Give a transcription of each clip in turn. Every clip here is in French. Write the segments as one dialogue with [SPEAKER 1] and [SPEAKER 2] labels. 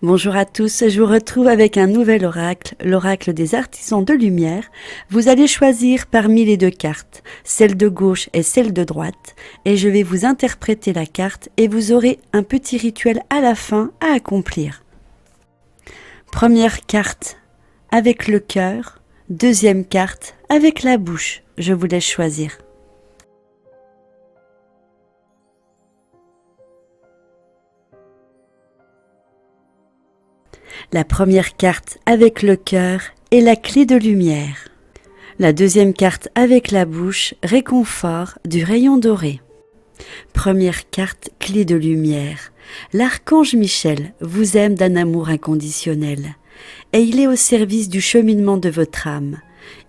[SPEAKER 1] Bonjour à tous, je vous retrouve avec un nouvel oracle, l'oracle des artisans de lumière. Vous allez choisir parmi les deux cartes, celle de gauche et celle de droite, et je vais vous interpréter la carte et vous aurez un petit rituel à la fin à accomplir. Première carte, avec le cœur. Deuxième carte, avec la bouche. Je vous laisse choisir. La première carte avec le cœur est la clé de lumière. La deuxième carte avec la bouche, réconfort du rayon doré. Première carte, clé de lumière. L'archange Michel vous aime d'un amour inconditionnel et il est au service du cheminement de votre âme.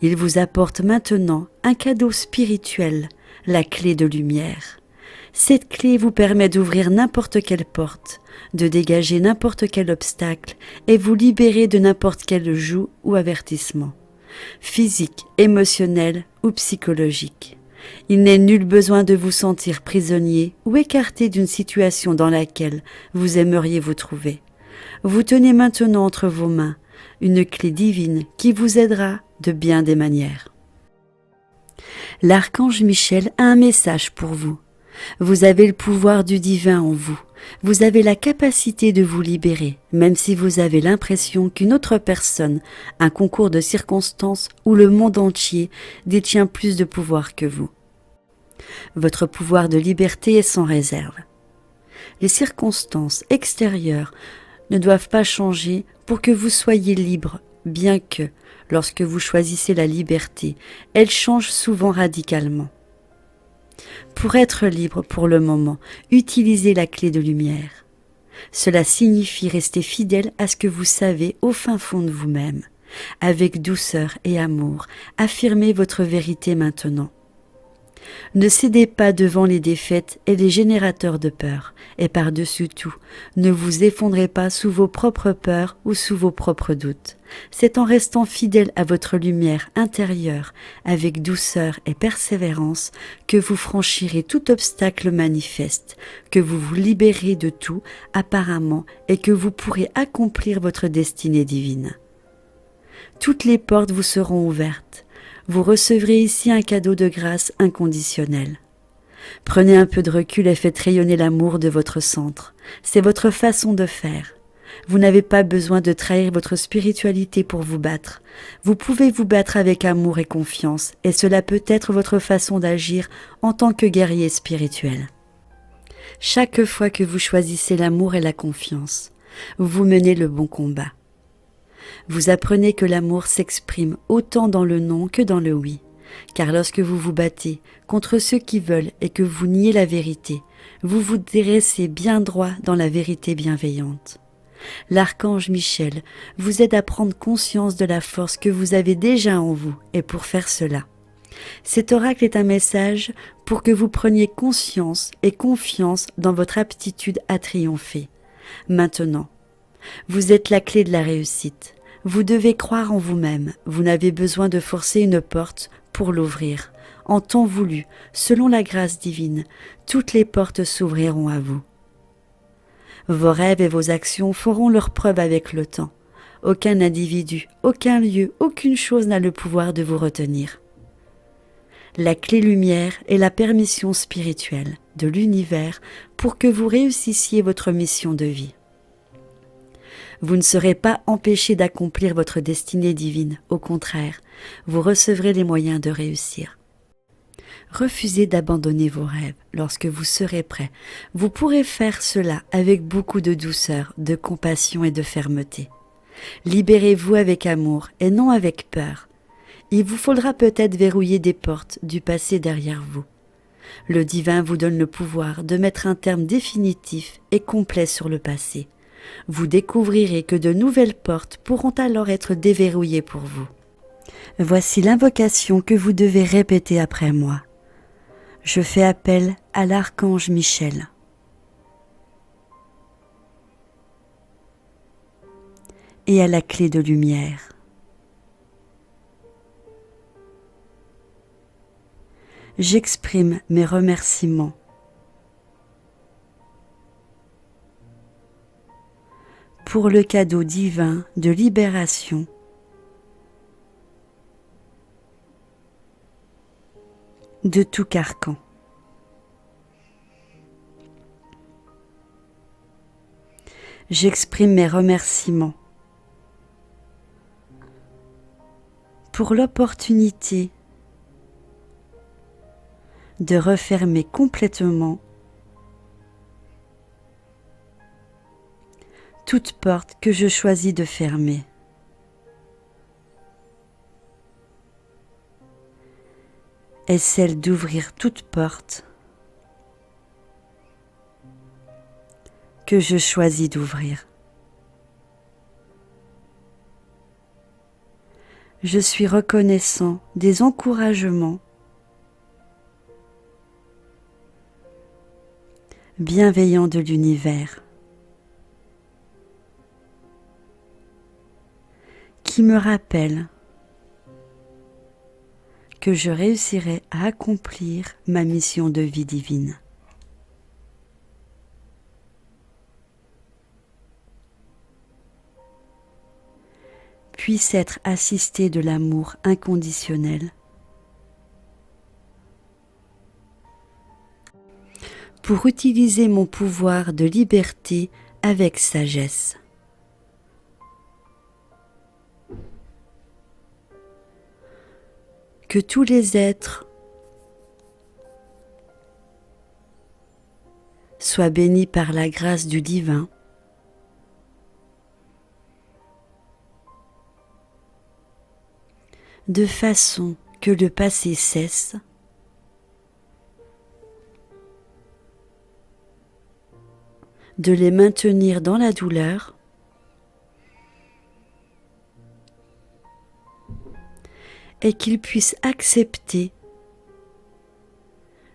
[SPEAKER 1] Il vous apporte maintenant un cadeau spirituel, la clé de lumière. Cette clé vous permet d'ouvrir n'importe quelle porte, de dégager n'importe quel obstacle et vous libérer de n'importe quel joug ou avertissement, physique, émotionnel ou psychologique. Il n'est nul besoin de vous sentir prisonnier ou écarté d'une situation dans laquelle vous aimeriez vous trouver. Vous tenez maintenant entre vos mains une clé divine qui vous aidera de bien des manières. L'archange Michel a un message pour vous. Vous avez le pouvoir du divin en vous. Vous avez la capacité de vous libérer, même si vous avez l'impression qu'une autre personne, un concours de circonstances ou le monde entier détient plus de pouvoir que vous. Votre pouvoir de liberté est sans réserve. Les circonstances extérieures ne doivent pas changer pour que vous soyez libre, bien que, lorsque vous choisissez la liberté, elle change souvent radicalement. Pour être libre pour le moment, utilisez la clé de lumière. Cela signifie rester fidèle à ce que vous savez au fin fond de vous-même. Avec douceur et amour, affirmez votre vérité maintenant. Ne cédez pas devant les défaites et les générateurs de peur, et par-dessus tout, ne vous effondrez pas sous vos propres peurs ou sous vos propres doutes. C'est en restant fidèle à votre lumière intérieure, avec douceur et persévérance, que vous franchirez tout obstacle manifeste, que vous vous libérez de tout apparemment et que vous pourrez accomplir votre destinée divine. Toutes les portes vous seront ouvertes. Vous recevrez ici un cadeau de grâce inconditionnel. Prenez un peu de recul et faites rayonner l'amour de votre centre. C'est votre façon de faire. Vous n'avez pas besoin de trahir votre spiritualité pour vous battre. Vous pouvez vous battre avec amour et confiance, et cela peut être votre façon d'agir en tant que guerrier spirituel. Chaque fois que vous choisissez l'amour et la confiance, vous menez le bon combat. Vous apprenez que l'amour s'exprime autant dans le non que dans le oui, car lorsque vous vous battez contre ceux qui veulent et que vous niez la vérité, vous vous dressez bien droit dans la vérité bienveillante. L'archange Michel vous aide à prendre conscience de la force que vous avez déjà en vous et pour faire cela. Cet oracle est un message pour que vous preniez conscience et confiance dans votre aptitude à triompher. Maintenant, vous êtes la clé de la réussite. Vous devez croire en vous-même. Vous n'avez besoin de forcer une porte pour l'ouvrir. En temps voulu, selon la grâce divine, toutes les portes s'ouvriront à vous. Vos rêves et vos actions feront leur preuve avec le temps. Aucun individu, aucun lieu, aucune chose n'a le pouvoir de vous retenir. La clé lumière est la permission spirituelle de l'univers pour que vous réussissiez votre mission de vie. Vous ne serez pas empêché d'accomplir votre destinée divine, au contraire, vous recevrez les moyens de réussir. Refusez d'abandonner vos rêves lorsque vous serez prêt. Vous pourrez faire cela avec beaucoup de douceur, de compassion et de fermeté. Libérez-vous avec amour et non avec peur. Il vous faudra peut-être verrouiller des portes du passé derrière vous. Le divin vous donne le pouvoir de mettre un terme définitif et complet sur le passé. Vous découvrirez que de nouvelles portes pourront alors être déverrouillées pour vous. Voici l'invocation que vous devez répéter après moi. Je fais appel à l'archange Michel. Et à la clé de lumière. J'exprime mes remerciements pour le cadeau divin de libération de tout carcan. J'exprime mes remerciements pour l'opportunité de refermer complètement toute porte que je choisis de fermer. Et celle d'ouvrir toute porte que je choisis d'ouvrir. Je suis reconnaissant des encouragements bienveillants de l'univers qui me rappellent que je réussirai à accomplir ma mission de vie divine. Puisse être assisté de l'amour inconditionnel pour utiliser mon pouvoir de liberté avec sagesse. Que tous les êtres soient bénis par la grâce du divin, de façon que le passé cesse de les maintenir dans la douleur et qu'ils puissent accepter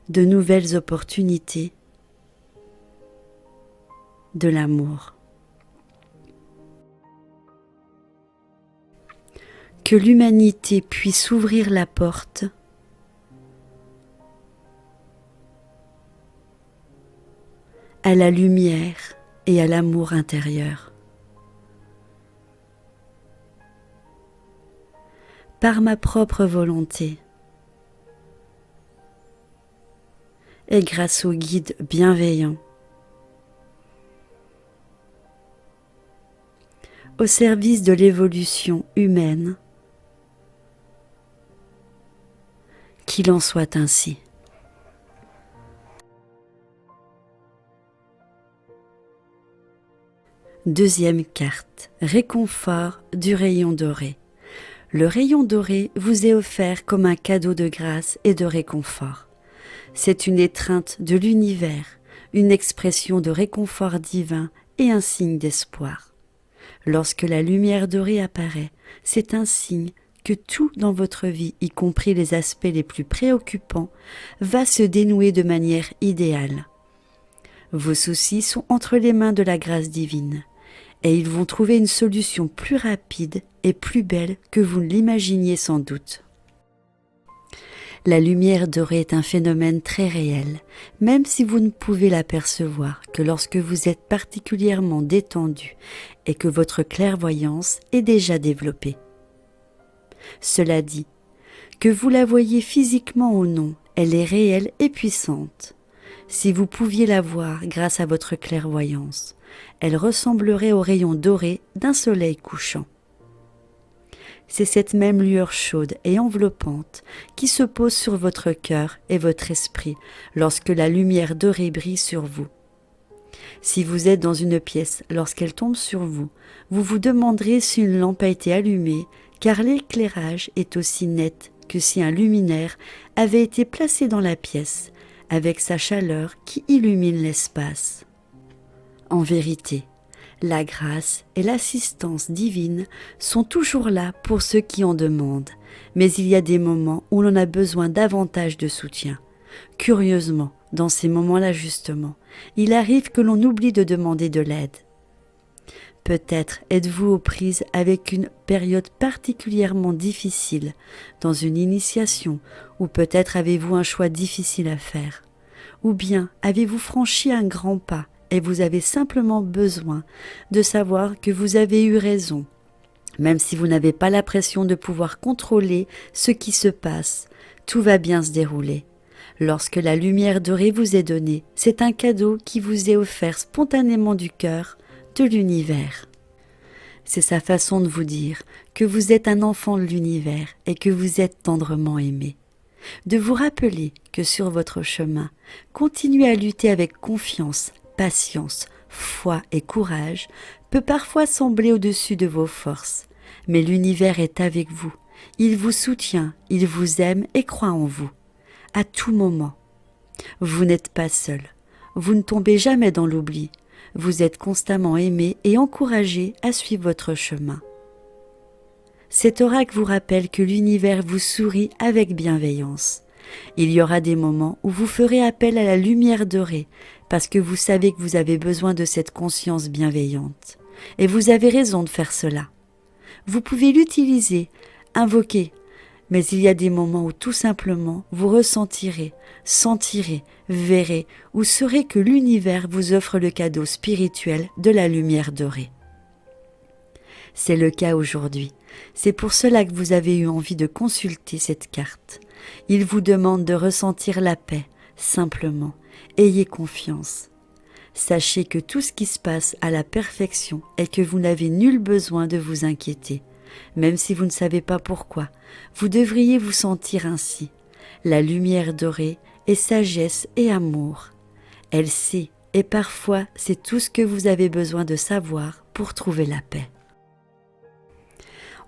[SPEAKER 1] de nouvelles opportunités de l'amour. Que l'humanité puisse ouvrir la porte à la lumière et à l'amour intérieur. Par ma propre volonté et grâce au guide bienveillant, au service de l'évolution humaine, qu'il en soit ainsi. Deuxième carte, réconfort du rayon doré. Le rayon doré vous est offert comme un cadeau de grâce et de réconfort. C'est une étreinte de l'univers, une expression de réconfort divin et un signe d'espoir. Lorsque la lumière dorée apparaît, c'est un signe que tout dans votre vie, y compris les aspects les plus préoccupants, va se dénouer de manière idéale. Vos soucis sont entre les mains de la grâce divine, et ils vont trouver une solution plus rapide et plus belle que vous ne l'imaginiez sans doute. La lumière dorée est un phénomène très réel, même si vous ne pouvez l'apercevoir que lorsque vous êtes particulièrement détendu et que votre clairvoyance est déjà développée. Cela dit, que vous la voyez physiquement ou non, elle est réelle et puissante. Si vous pouviez la voir grâce à votre clairvoyance, elle ressemblerait au rayon doré d'un soleil couchant. C'est cette même lueur chaude et enveloppante qui se pose sur votre cœur et votre esprit lorsque la lumière dorée brille sur vous. Si vous êtes dans une pièce, lorsqu'elle tombe sur vous, vous vous demanderez si une lampe a été allumée, car l'éclairage est aussi net que si un luminaire avait été placé dans la pièce, avec sa chaleur qui illumine l'espace. En vérité, la grâce et l'assistance divine sont toujours là pour ceux qui en demandent, mais il y a des moments où l'on a besoin davantage de soutien. Curieusement, dans ces moments-là justement, il arrive que l'on oublie de demander de l'aide. Peut-être êtes-vous aux prises avec une période particulièrement difficile dans une initiation, ou peut-être avez-vous un choix difficile à faire, ou bien avez-vous franchi un grand pas et vous avez simplement besoin de savoir que vous avez eu raison. Même si vous n'avez pas la pression de pouvoir contrôler ce qui se passe, tout va bien se dérouler. Lorsque la lumière dorée vous est donnée, c'est un cadeau qui vous est offert spontanément du cœur, de l'univers. C'est sa façon de vous dire que vous êtes un enfant de l'univers et que vous êtes tendrement aimé. De vous rappeler que sur votre chemin, continuez à lutter avec confiance, patience, foi et courage peut parfois sembler au-dessus de vos forces. Mais l'univers est avec vous. Il vous soutient, il vous aime et croit en vous. À tout moment. Vous n'êtes pas seul. Vous ne tombez jamais dans l'oubli. Vous êtes constamment aimé et encouragé à suivre votre chemin. Cet oracle vous rappelle que l'univers vous sourit avec bienveillance. Il y aura des moments où vous ferez appel à la lumière dorée parce que vous savez que vous avez besoin de cette conscience bienveillante. Et vous avez raison de faire cela. Vous pouvez l'utiliser, invoquer, mais il y a des moments où tout simplement vous ressentirez, sentirez, verrez ou saurez que l'univers vous offre le cadeau spirituel de la lumière dorée. C'est le cas aujourd'hui. C'est pour cela que vous avez eu envie de consulter cette carte. Il vous demande de ressentir la paix, simplement. Ayez confiance. Sachez que tout ce qui se passe à la perfection et que vous n'avez nul besoin de vous inquiéter. Même si vous ne savez pas pourquoi, vous devriez vous sentir ainsi. La lumière dorée est sagesse et amour. Elle sait, et parfois c'est tout ce que vous avez besoin de savoir pour trouver la paix.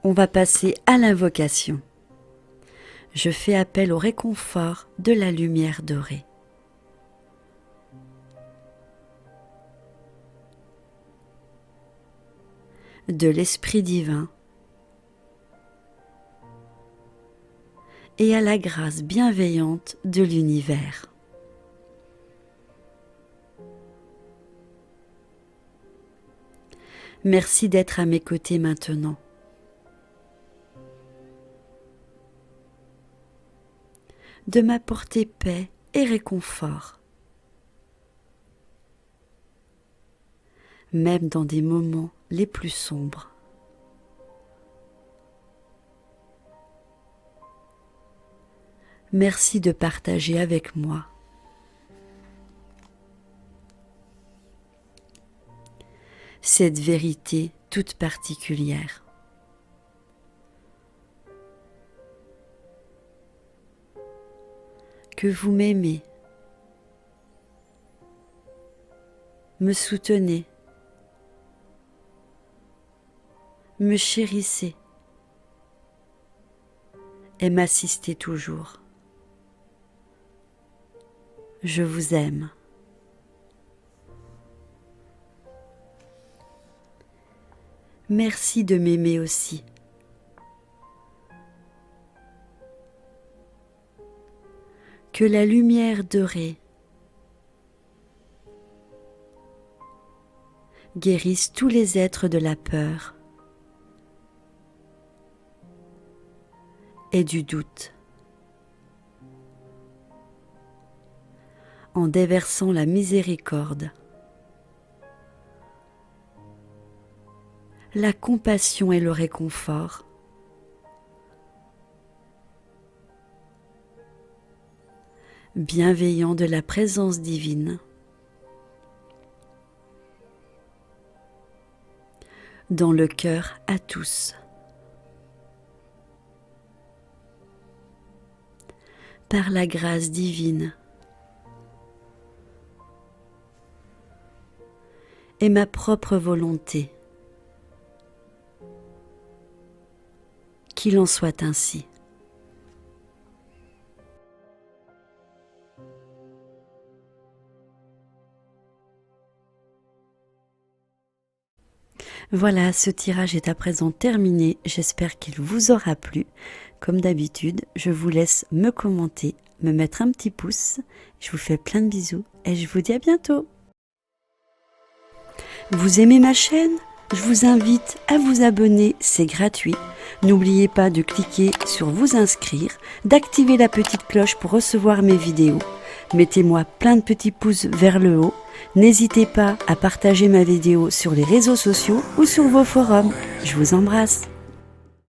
[SPEAKER 1] On va passer à l'invocation. Je fais appel au réconfort de la lumière dorée. De l'Esprit divin et à la grâce bienveillante de l'univers. Merci d'être à mes côtés maintenant. De m'apporter paix et réconfort, même dans des moments les plus sombres. Merci de partager avec moi cette vérité toute particulière. Que vous m'aimez, me soutenez, me chérissez et m'assistez toujours. Je vous aime. Merci de m'aimer aussi. Que la lumière dorée guérisse tous les êtres de la peur et du doute, en déversant la miséricorde, la compassion et le réconfort, bienveillant de la présence divine, dans le cœur à tous. Par la grâce divine et ma propre volonté, qu'il en soit ainsi. Voilà, ce tirage est à présent terminé. J'espère qu'il vous aura plu. Comme d'habitude, je vous laisse me commenter, me mettre un petit pouce. Je vous fais plein de bisous et je vous dis à bientôt. Vous aimez ma chaîne ? Je vous invite à vous abonner, c'est gratuit. N'oubliez pas de cliquer sur vous inscrire, d'activer la petite cloche pour recevoir mes vidéos. Mettez-moi plein de petits pouces vers le haut N'hésitez pas à partager ma vidéo sur les réseaux sociaux ou sur vos forums. Je vous embrasse.